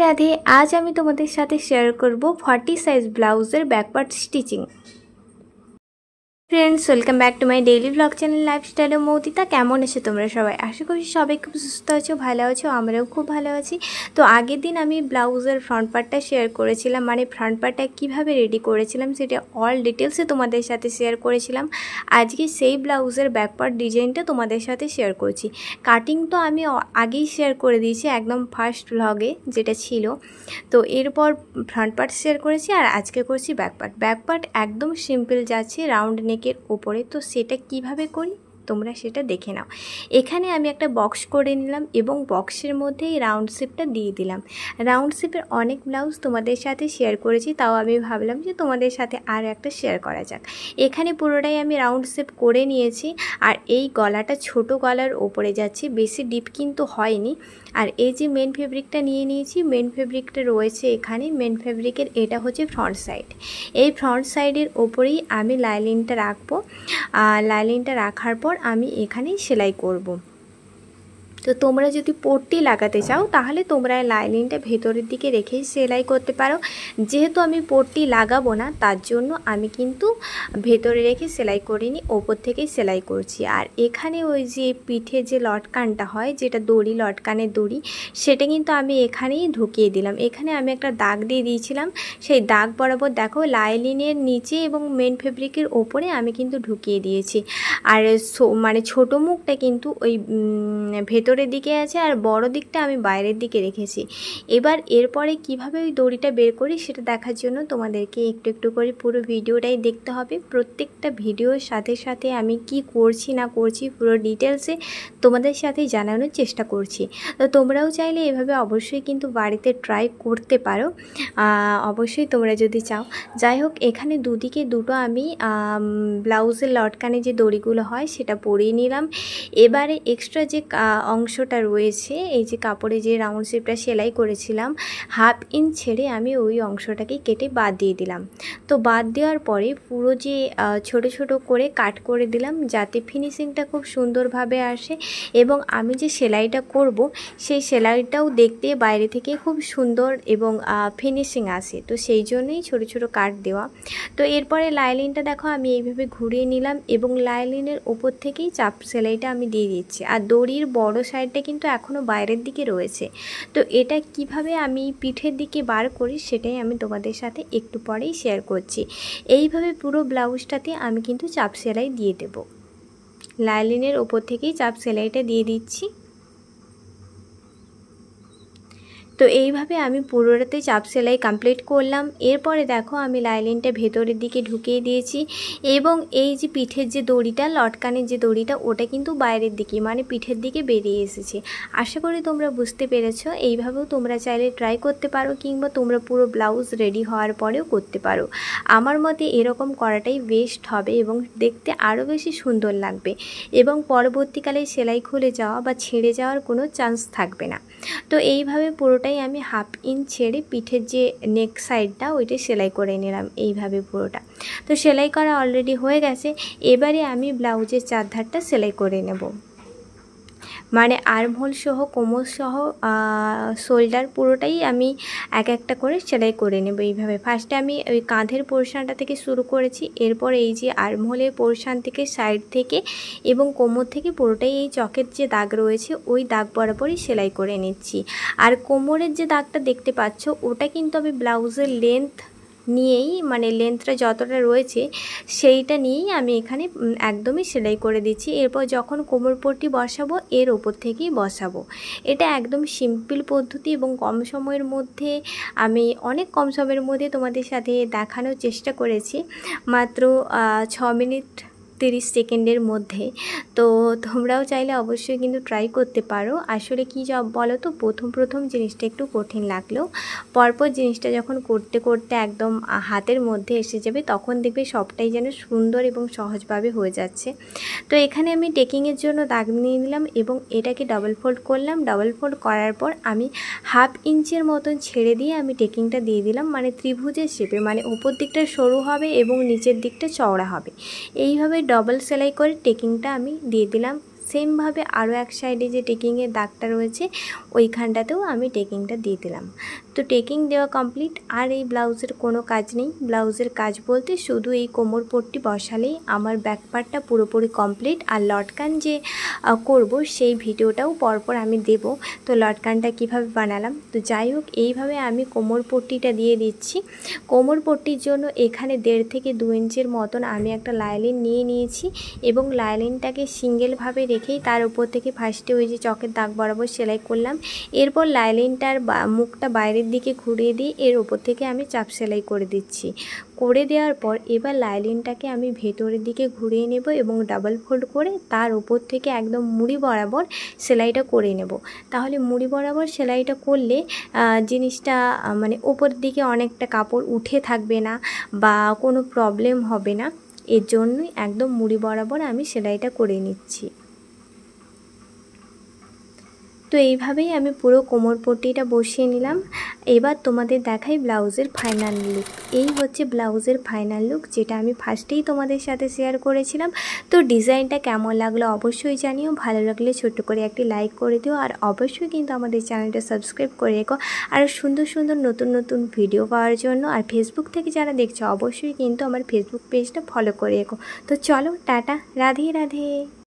राधे आज आमी तोमादेर साथे शेयर करब 40 साइज ब्लाउजर back part stitching. Friends welcome back to my daily vlog channel lifestyle Moudita. केमन आछो तोमरा सबाई? आशा करी सबाई खूब सुस्थ आछो, भालो आछो, आमराও खूब भालो आछि। तो आगेर दिन आमी ब्लाउजेर फ्रंट पार्टटा शेयर करेছিলাম, মানে फ्रंट पार्टटा কিভাবে রেডি করেছিলাম সেটা অল ডিটেইলসে তোমাদের সাথে শেয়ার করেছিলাম। আজকে সেই ব্লাউজের ব্যাক পার্ট ডিজাইনটা তোমাদের সাথে শেয়ার করছি। কাটিং তো আমি আগেই শেয়ার করে দিয়েছি একদম ফার্স্ট ব্লগে যেটা ছিল। তো এরপর ফ্রন্ট পার্ট শেয়ার করেছি আর আজকে করছি ব্যাক পার্ট। ব্যাক পার্ট একদম সিম্পল যাচ্ছে রাউন্ড নেকের উপরে। তো সেটা কিভাবে করি তোমরা সেটা দেখে নাও। এখানে আমি একটা বক্স করে নিলাম এবং বক্সের মধ্যেই রাউন্ড শেপটা দিয়ে দিলাম। রাউন্ড শেপের অনেক ব্লাউজ তোমাদের সাথে শেয়ার করেছি, তাও আমি ভাবলাম যে তোমাদের সাথে আর একটা শেয়ার করা যাক। এখানে পুরোটাই আমি রাউন্ড শেপ করে নিয়েছি আর এই গলাটা ছোট গলার ওপরে যাচ্ছে, বেশি ডিপ কিন্তু হয়নি। আর এই যে মেন ফেব্রিকটা নিয়ে নিয়েছি, মেন ফেব্রিকটা রয়েছে এখানে। মেন ফেব্রিকের এটা হচ্ছে ফ্রন্ট সাইড। এই ফ্রন্ট সাইডের ওপরেই আমি লাইনিংটা রাখবো। লাইনিংটা রাখার পর আমি এখানেই সেলাই করব। তো তোমরা যদি পট্টি লাগাতে চাও তাহলে তোমরা লাইনিংটা ভেতরের দিকে রেখেই সেলাই করতে পারো। যেহেতু আমি পট্টি লাগাবো না তার জন্য আমি কিন্তু ভেতরে রেখে সেলাই করিনি, ওপর থেকেই সেলাই করছি। আর এখানে ওই যে পিঠে যে লটকানটা হয়, যেটা দড়ি লটকানের দড়ি, সেটা কিন্তু আমি এখানেই ঢুকিয়ে দিলাম। এখানে আমি একটা দাগ দিয়ে দিয়েছিলাম, সেই দাগ বরাবর দেখো লাইনিংয়ের নিচে এবং মেন ফেব্রিকের ওপরে আমি কিন্তু ঢুকিয়ে দিয়েছি। আর মানে ছোটো মুখটা কিন্তু ওই ভেতরের দিকে আছে আর বড় দিকটা আমি বাইরের দিকে রেখেছি। এবার এরপরে কিভাবে ওই দড়িটা বের করি সেটা দেখার জন্য তোমাদেরকে একটু একটু করে পুরো ভিডিওটাই দেখতে হবে। প্রত্যেকটা ভিডিওর সাথে সাথে আমি কি করছি না করছি পুরো ডিটেলসে তোমাদের সাথে জানানোর চেষ্টা করছি। তো তোমরাও চাইলে এভাবে অবশ্যই কিন্তু বাড়িতে ট্রাই করতে পারো, অবশ্যই তোমরা যদি চাও। যাই হোক, এখানে দুদিকে দুটো আমি ব্লাউজের লটকানে যে দড়িগুলো হয় সেটা পরিয়ে নিলাম। এবারে এক্সট্রা যে অংশটা রয়েছে, এই যে কাপড়ে যে রাউন্ড শেপটা সেলাই করেছিলাম, হাফ ইঞ্চ ছেড়ে আমি ওই অংশটাকে কেটে বাদ দিয়ে দিলাম। তো বাদ দেওয়ার পরে পুরো যে ছোট ছোট করে কাট করে দিলাম যাতে ফিনিশিংটা খুব সুন্দরভাবে আসে এবং আমি যে সেলাইটা করব সেই সেলাইটাও দেখতে বাইরে থেকে খুব সুন্দর এবং ফিনিশিং আসে। তো সেই জন্যই ছোট ছোট কাট দেওয়া। তো এরপরে লাইনিংটা দেখো আমি এইভাবে ঘুরিয়ে নিলাম এবং লাইনিংয়ের ওপর থেকেই চাপ সেলাইটা আমি দিয়ে দিচ্ছি। আর দড়ির বড় সাইডটা কিন্তু এখনও বাইরের দিকে রয়েছে। তো এটা কিভাবে আমি পিঠের দিকে বার করি সেটাই আমি তোমাদের সাথে একটু পরেই শেয়ার করছি। এইভাবে পুরো ব্লাউজটাতে আমি কিন্তু চাপ সেলাই দিয়ে দেব। লাইনিংয়ের ওপর থেকেই চাপ সেলাইটা দিয়ে দিচ্ছি। তো এইভাবে আমি পুরোটাতে চাপ সেলাই কমপ্লিট করলাম। এরপরে দেখো আমি লাইনিংটা ভেতরের দিকে ঢুকিয়ে দিয়েছি এবং এই যে পিঠের যে দড়িটা লটকানের যে দড়িটা ওটা কিন্তু বাইরের দিকে মানে পিঠের দিকে বেরিয়ে এসেছে। আশা করি তোমরা বুঝতে পেরেছো। এইভাবেও তোমরা চাইলে ট্রাই করতে পারো কিংবা তোমরা পুরো ব্লাউজ রেডি হওয়ার পরেও করতে পারো। আমার মতে এরকম করাটাই বেস্ট হবে এবং দেখতে আরও বেশি সুন্দর লাগবে এবং পরবর্তীকালে সেলাই খুলে যাওয়া বা ছেড়ে যাওয়ার কোনো চান্স থাকবে না। তো এইভাবে পুরোটাই আমি হাফ ইঞ্চ ছেড়ে পিঠের যে নেক সাইডটা ওইটা সেলাই করে নিলাম এইভাবে পুরোটা। তো সেলাই করা অলরেডি হয়ে গেছে। এবারে আমি ব্লাউজের চারধারটা সেলাই করে নেব, মানে আর্মহোল সহ কোমর সহ শোল্ডার পুরোটাই আমি এক একটা করে সেলাই করে নেব এইভাবে। ফার্স্টে আমি ওই কাঁধের পোর্শনটা থেকে শুরু করেছি, এরপর এই যে আর্মহোলের পোর্শন থেকে সাইড থেকে এবং কোমর থেকে পুরোটাই এই চকের যে দাগ রয়েছে ওই দাগ বরাবরই সেলাই করে নিচ্ছি। আর কোমরের যে দাগটা দেখতে পাচ্ছ ওটা কিন্তু আমি ব্লাউজের লেন্থ নিয়েই মানে লেন্থটা যতটা রয়েছে সেইটা নিয়েই আমি এখানে একদমই সেলাই করে দিচ্ছি। এরপর যখন কোমর পট্টি বসাবো এর ওপর থেকেই বসাবো। এটা একদম সিম্পল পদ্ধতি এবং কম সময়ের মধ্যে আমি অনেক কম সময়ের মধ্যে তোমাদের সাথে দেখানোর চেষ্টা করেছি, মাত্র 6 মিনিট 30 সেকেন্ডের মধ্যে। তো তোমরাও চাইলে অবশ্যই কিন্তু ট্রাই করতে পারো। আসলে কি বলো তো, প্রথম জিনিসটা একটু কঠিন লাগলেও পরপর জিনিসটা যখন করতে করতে একদম হাতের মধ্যে এসে যাবে তখন দেখবে সবটাই যেন সুন্দর এবং সহজভাবে হয়ে যাচ্ছে। তো এখানে আমি টেকিংয়ের জন্য দাগ নিয়ে নিলাম এবং এটাকে ডাবল ফোল্ড করলাম। ডাবল ফোল্ড করার পর আমি হাফ ইঞ্চের মতন ছেড়ে দিয়ে আমি টেকিংটা দিয়ে দিলাম, মানে ত্রিভুজের শেপে, মানে উপর দিকটা সরু হবে এবং নিচের দিকটা চওড়া হবে। এইভাবে ডবল সেলাই করে টেকিংটা আমি দিয়ে দিলাম। সেমভাবে আরও এক সাইডে যে টেকিংয়ের দাগটা রয়েছে ওইখানটাতেও আমি টেকিংটা দিয়ে দিলাম। তো টেকিং দেওয়া কমপ্লিট। আর এই ব্লাউজের কোনো কাজ নেই, ব্লাউজের কাজ বলতে শুধু এই কোমর পট্টি বসালেই আমার ব্যাক পার্টটা পুরোপুরি কমপ্লিট। আর লটকান যে করব সেই ভিডিওটাও পরপর আমি দেব। তো লটকানটা কিভাবে বানালাম, তো যাই হোক এইভাবে আমি কোমর পট্টিটা দিয়ে দিচ্ছি। কোমর পট্টির জন্য এখানে 1.5 থেকে 2 ইঞ্চির মতন আমি একটা লাইলিন নিয়ে নিয়েছি এবং লাইলিনটাকে সিঙ্গেলভাবে রেখেই তার উপর থেকে ফার্স্টে ওই যে চকের দাগ বরাবর সেলাই করলাম। এরপর লাইলিনটার মুখটা বাইরের দিকে ঘুরিয়ে দিয়ে এর উপর থেকে আমি চাপ সেলাই করে দিচ্ছি। করে দেওয়ার পর এবার লাইলিনটাকে আমি ভেতরের দিকে ঘুরিয়ে নেব এবং ডাবল ফোল্ড করে তার উপর থেকে একদম মুড়ি বরাবর সেলাইটা করে নেব। তাহলে মুড়ি বরাবর সেলাইটা করলে জিনিসটা মানে ওপর দিকে অনেকটা কাপড় উঠে থাকবে না বা কোনো প্রবলেম হবে না। এর জন্যই একদম মুড়ি বরাবর আমি সেলাইটা করে নিচ্ছি। তো এইভাবেই আমি পুরো কোমর পট্টিটা বসিয়ে নিলাম। এবার তোমাদের দেখাই ব্লাউজের ফাইনাল লুক। এই হচ্ছে ব্লাউজের ফাইনাল লুক, যেটা আমি ফার্স্টেই তোমাদের সাথে শেয়ার করেছিলাম। তো ডিজাইনটা কেমন লাগলো অবশ্যই জানিও, ভালো লাগলে ছোট্ট করে একটি লাইক করে দিও। আর অবশ্যই কিন্তু আমাদের চ্যানেলটা সাবস্ক্রাইব করে রেখো আর সুন্দর সুন্দর নতুন নতুন ভিডিও পাওয়ার জন্য। আর ফেসবুক থেকে যারা দেখছো অবশ্যই কিন্তু আমার ফেসবুক পেজটা ফলো করে রেখো। তো চলো টাটা, রাধে রাধে।